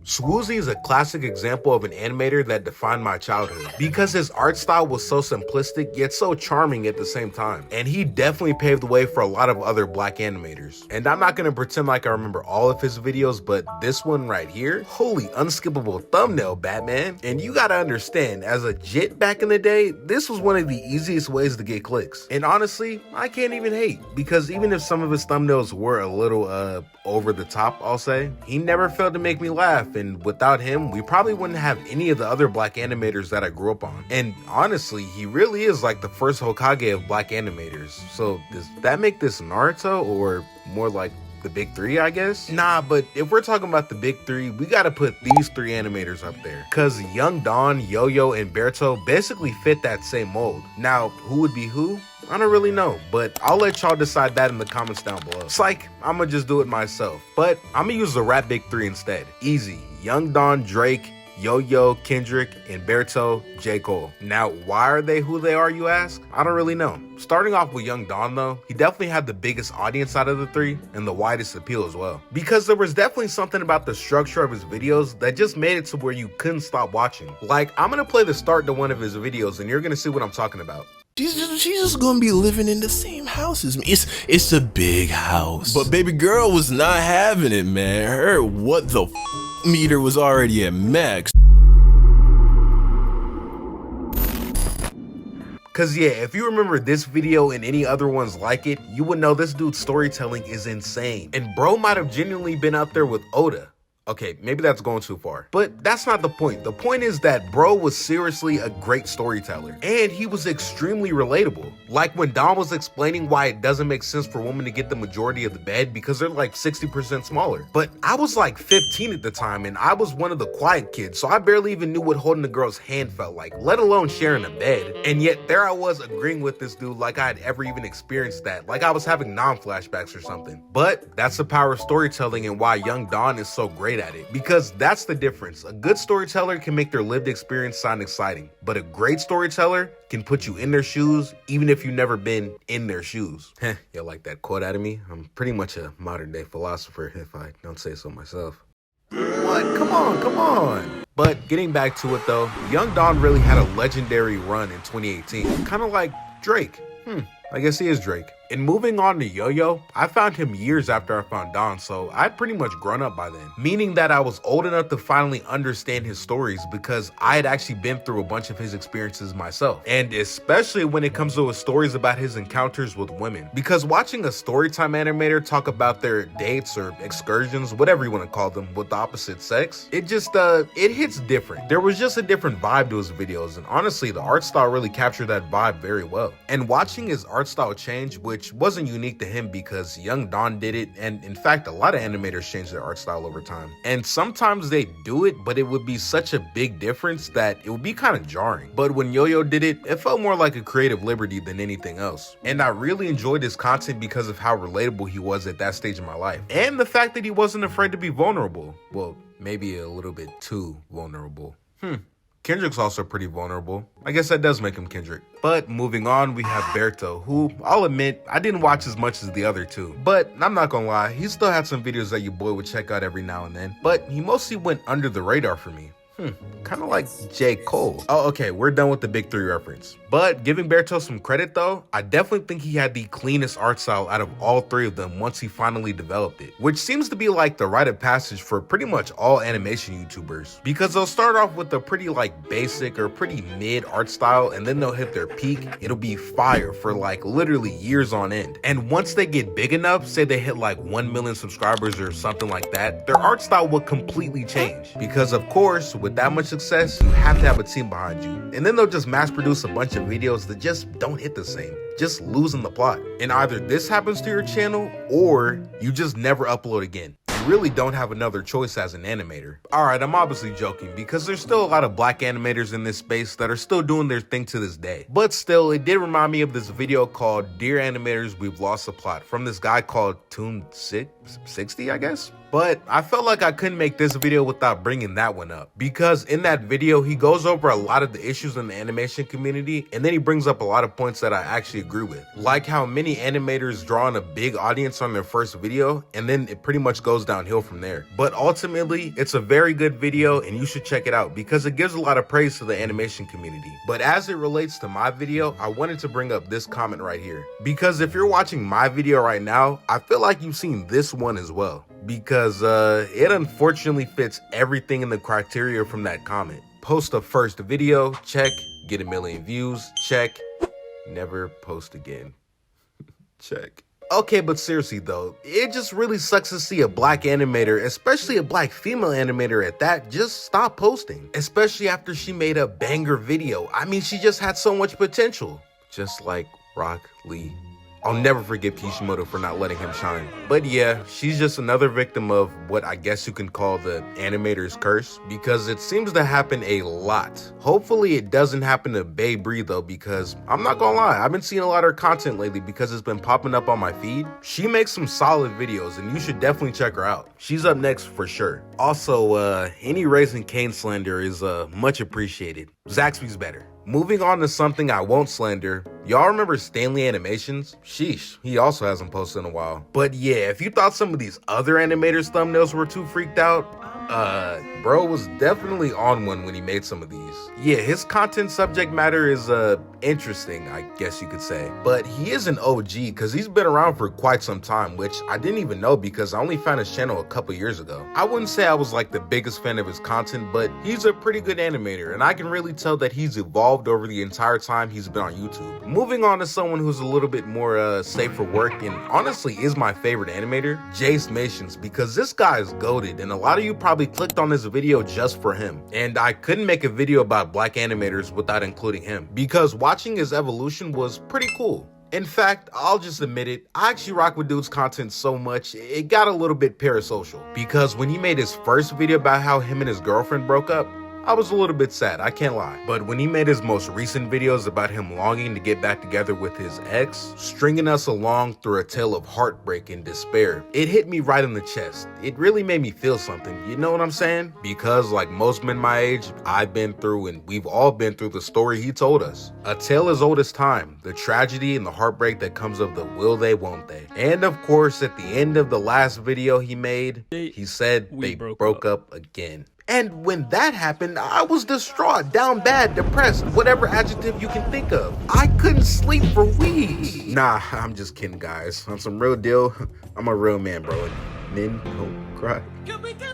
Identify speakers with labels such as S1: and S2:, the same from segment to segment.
S1: Swoozie is a classic example of an animator that defined my childhood because his art style was so simplistic yet so charming at the same time. And he definitely paved the way for a lot of other black animators. And I'm not gonna pretend like I remember all of his videos, but this one right here, holy unskippable thumbnail, Batman. And you gotta understand, as a jit back in the day, this was one of the easiest ways to get clicks. And honestly, I can't even hate, because even if some of his thumbnails were a little over the top, I'll say, he never failed to make me laugh. And without him, we probably wouldn't have any of the other black animators that I grew up on. And honestly, he really is like the first Hokage of black animators. So does that make this Naruto, or more like the big three, I guess? Nah, but if we're talking about the big three, we gotta put these three animators up there, cause YoungDon, Yo-Yo, and Berto basically fit that same mold. Now, who would be who? I don't really know, but I'll let y'all decide that in the comments down below. Psych, I'ma just do it myself, but I'ma use the rap big three instead. Easy: YoungDon, Drake, Yo-Yo, Kendrick, and Berto, J. Cole. Now, why are they who they are, you ask? I don't really know. Starting off with YoungDon though, he definitely had the biggest audience out of the three and the widest appeal as well. Because there was definitely something about the structure of his videos that just made it to where you couldn't stop watching. Like, I'm gonna play the start to one of his videos and you're gonna see what I'm talking about.
S2: She's just gonna be living in the same house as me. It's a big house. But baby girl was not having it, man. Her what the meter was already at max.
S1: Cause yeah, if you remember this video and any other ones like it, you would know this dude's storytelling is insane. And bro might have genuinely been up there with Oda. Okay, maybe that's going too far, but that's not the point. The point is that bro was seriously a great storyteller, and he was extremely relatable. Like when Don was explaining why it doesn't make sense for women to get the majority of the bed because they're like 60% smaller. But I was like 15 at the time, and I was one of the quiet kids, so I barely even knew what holding a girl's hand felt like, let alone sharing a bed. And yet there I was agreeing with this dude like I had ever even experienced that, like I was having non-flashbacks or something. But that's the power of storytelling and why YoungDon is so great at it, because that's the difference. A good storyteller can make their lived experience sound exciting, but a great storyteller can put you in their shoes even if you've never been in their shoes. Heh, y'all like that quote out of me? I'm pretty much a modern day philosopher if I don't say so myself. What? Come on. But getting back to it though, YoungDon really had a legendary run in 2018, kind of like Drake. I guess he is Drake. And moving on to Yo-Yo, I found him years after I found Don, so I'd pretty much grown up by then. Meaning that I was old enough to finally understand his stories because I had actually been through a bunch of his experiences myself. And especially when it comes to his stories about his encounters with women. Because watching a storytime animator talk about their dates or excursions, whatever you want to call them, with the opposite sex, it just, it hits different. There was just a different vibe to his videos, and honestly, the art style really captured that vibe very well. And watching his art style change, which wasn't unique to him because YoungDon did it, and in fact a lot of animators change their art style over time. And sometimes they do it, but it would be such a big difference that it would be kind of jarring. But when Yo-Yo did it, it felt more like a creative liberty than anything else. And I really enjoyed his content because of how relatable he was at that stage of my life. And the fact that he wasn't afraid to be vulnerable. Well, maybe a little bit too vulnerable. Kendrick's also pretty vulnerable. I guess that does make him Kendrick. But moving on, we have Berto, who I'll admit I didn't watch as much as the other two. But I'm not gonna lie, he still had some videos that your boy would check out every now and then. But he mostly went under the radar for me. Kind of like J. Cole. Oh, okay, we're done with the big three reference. But giving Berto some credit though, I definitely think he had the cleanest art style out of all three of them once he finally developed it. Which seems to be like the rite of passage for pretty much all animation YouTubers. Because they'll start off with a pretty like basic or pretty mid art style, and then they'll hit their peak. It'll be fire for like literally years on end. And once they get big enough, say they hit like 1 million subscribers or something like that, their art style will completely change. Because of course, with that much success, you have to have a team behind you. And then they'll just mass produce a bunch of videos that just don't hit the same, just losing the plot. And either this happens to your channel or you just never upload again. You really don't have another choice as an animator. Alright, I'm obviously joking because there's still a lot of black animators in this space that are still doing their thing to this day. But still, it did remind me of this video called Dear Animators, We've Lost the Plot from this guy called Toon60, I guess? But I felt like I couldn't make this video without bringing that one up, because in that video he goes over a lot of the issues in the animation community, and then he brings up a lot of points that I actually agree with, like how many animators draw on a big audience on their first video and then it pretty much goes downhill from there. But ultimately it's a very good video and you should check it out because it gives a lot of praise to the animation community. But as it relates to my video, I wanted to bring up this comment right here, because if you're watching my video right now, I feel like you've seen this one as well, because it unfortunately fits everything in the criteria from that comment. Post a first video, check. Get 1 million views, check. Never post again, check. Okay, but seriously though, it just really sucks to see a black animator, especially a black female animator at that, just stop posting, especially after she made a banger video. I mean, she just had so much potential, just like Rock Lee. I'll never forget Kishimoto for not letting him shine. But yeah, she's just another victim of what I guess you can call the animator's curse, because it seems to happen a lot. Hopefully it doesn't happen to Bae Bree though, because I'm not gonna lie, I've been seeing a lot of her content lately because it's been popping up on my feed. She makes some solid videos and you should definitely check her out. She's up next for sure. Also, any Raising Cane slander is much appreciated. Zaxby's better. Moving on to something I won't slander, y'all remember Stanley Animations? Sheesh, he also hasn't posted in a while. But yeah, if you thought some of these other animators' thumbnails were too freaked out, bro was definitely on one when he made some of these. Yeah, his content subject matter is interesting, I guess you could say. But he is an OG because he's been around for quite some time, which I didn't even know because I only found his channel a couple years ago. I wouldn't say I was like the biggest fan of his content, but he's a pretty good animator and I can really tell that he's evolved over the entire time he's been on YouTube. Moving on to someone who's a little bit more safe for work and honestly is my favorite animator, Jaicemations, because this guy is goated and a lot of you probably clicked on this video just for him. And I couldn't make a video about black animators without including him, because watching his evolution was pretty cool. In fact, I'll just admit it, I actually rock with dude's content so much, it got a little bit parasocial. Because when he made his first video about how him and his girlfriend broke up, I was a little bit sad, I can't lie. But when he made his most recent videos about him longing to get back together with his ex, stringing us along through a tale of heartbreak and despair, it hit me right in the chest. It really made me feel something, you know what I'm saying? Because like most men my age, I've been through and we've all been through the story he told us. A tale as old as time, the tragedy and the heartbreak that comes of the will they, won't they. And of course, at the end of the last video he made, he said they broke up again. And when that happened, I was distraught, down bad, depressed, whatever adjective you can think of. I couldn't sleep for weeks. Nah, I'm just kidding, guys. On some real deal, I'm a real man, bro. Men don't cry.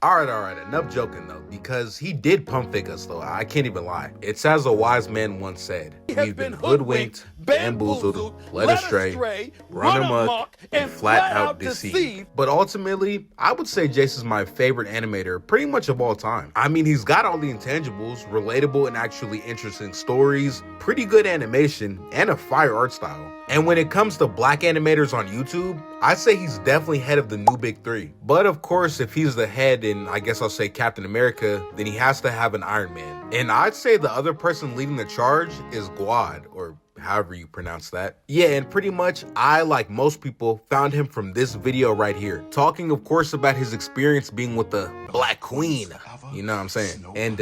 S1: All right, enough joking though, because he did pump fake us though, I can't even lie. It's as a wise man once said, we've been hoodwinked, bamboozled, led astray, run amok, and flat out deceived. But ultimately, I would say Jace is my favorite animator pretty much of all time. I mean, he's got all the intangibles, relatable and actually interesting stories, pretty good animation, and a fire art style. And when it comes to black animators on YouTube, I'd say he's definitely head of the new big three. But of course, if he's the head in, I guess I'll say Captain America, then he has to have an Iron Man. And I'd say the other person leading the charge is Guad, or however you pronounce that. Yeah, and pretty much, I, like most people, found him from this video right here. Talking, of course, about his experience being with the Black Queen. You know what I'm saying? And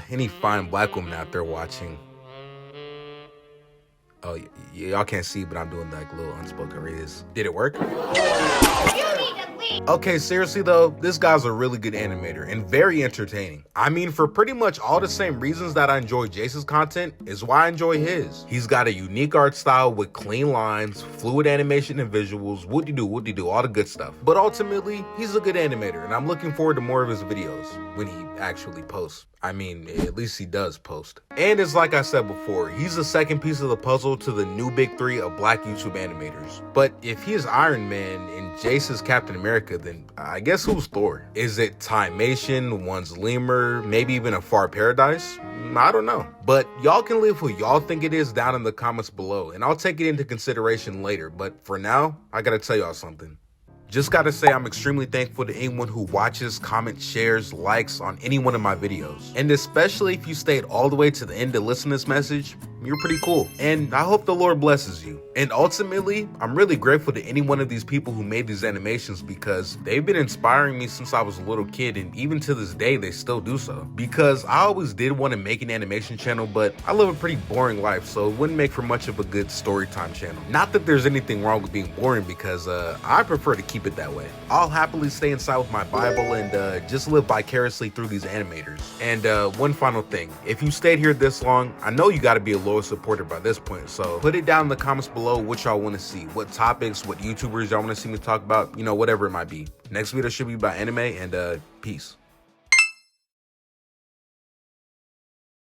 S1: any fine black woman out there watching. Oh, y'all can't see, but I'm doing like little unspoken reads. Did it work? Okay, seriously though, this guy's a really good animator and very entertaining. I mean, for pretty much all the same reasons that I enjoy Jace's content is why I enjoy his. He's got a unique art style with clean lines, fluid animation and visuals, whoop-de-doo, all the good stuff. But ultimately, he's a good animator and I'm looking forward to more of his videos when he actually posts. I mean, at least he does post. And it's like I said before, he's the second piece of the puzzle to the new big three of black YouTube animators. But if he is Iron Man and Jace is Captain America, then I guess who's Thor? Is it Jaicemations, one's Lemur, maybe even a Far Paradise? I don't know. But y'all can leave who y'all think it is down in the comments below, and I'll take it into consideration later. But for now, I gotta tell y'all something. Just gotta say I'm extremely thankful to anyone who watches, comments, shares, likes on any one of my videos. And especially if you stayed all the way to the end to listen to this message, you're pretty cool. And I hope the Lord blesses you. And ultimately, I'm really grateful to any one of these people who made these animations because they've been inspiring me since I was a little kid, and even to this day, they still do so. Because I always did want to make an animation channel, but I live a pretty boring life, so it wouldn't make for much of a good story time channel. Not that there's anything wrong with being boring, because I prefer to keep it that way. I'll happily stay inside with my Bible and just live vicariously through these animators. And one final thing, if you stayed here this long, I know you got to be a loyal supporter by this point, so put it down in the comments below what y'all want to see, what topics, what YouTubers y'all want to see me talk about, you know, whatever it might be. Next video should be about anime, and peace.